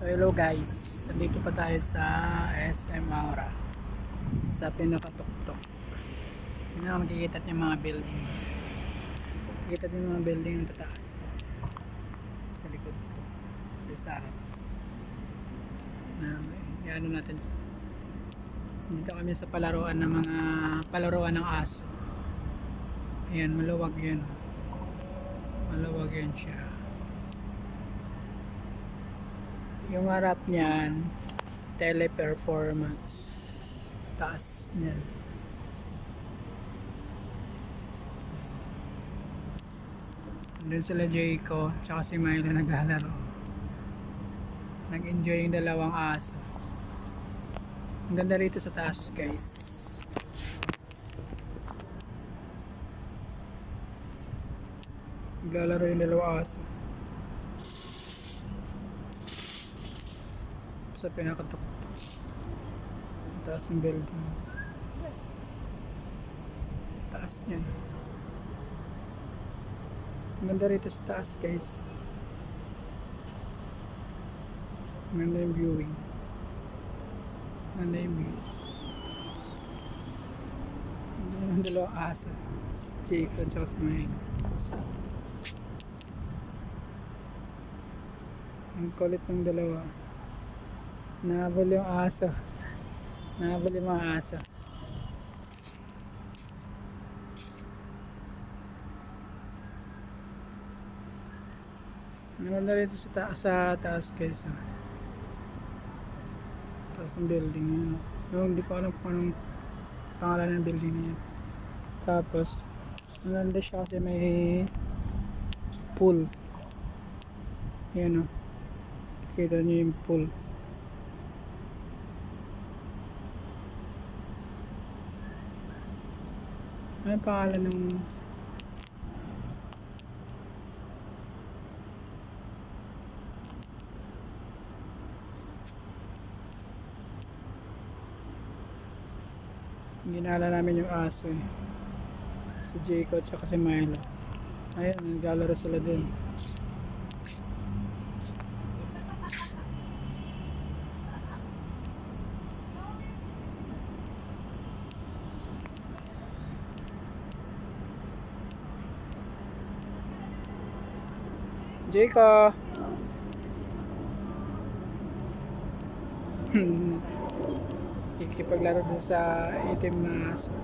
So hello guys, nandito pa tayo sa SM Aura sa pinakatuktok. Yun na makikita niyo mga building. Makikita niyo mga building ang tataas sa likod ko. Sa harap. Ano natin. Dito kami sa palaruan ng mga palaruan ng aso. Ayan, maluwag yun. Maluwag yun siya. Yung harap niyan, teleperformance. Taas niyan. Doon sila Jayco, tsaka si Milo naglalaro. Nag-enjoy yung dalawang aso. Ang ganda rito sa taas, guys. Naglalaro yung dalawang aso. Sa pinakatuktok. Taas ng building. Taas niyan. Ang ganda rito sa taas, guys. Ang ganda yung viewing. Ang ganda yung views. Ang ganda yung dalawang aso. Si Jayco at si Milo. Ang kulit ng dalawa. Nahabol yung aso. Nahabol yung mga aso. Maganda rito sa taas guys. Taas ng building yun. Hindi ko alam kung anong pangalan ng building na yan. Tapos maganda siya kasi may pool. Yan o. Kita niyo yung pool. Ano yung pangalan ng ginala namin yung aso eh. Si Jayco at saka si Milo. Ayun, naglalaro sila dun. Jayco! Ikipaglaro dun sa itim na aso.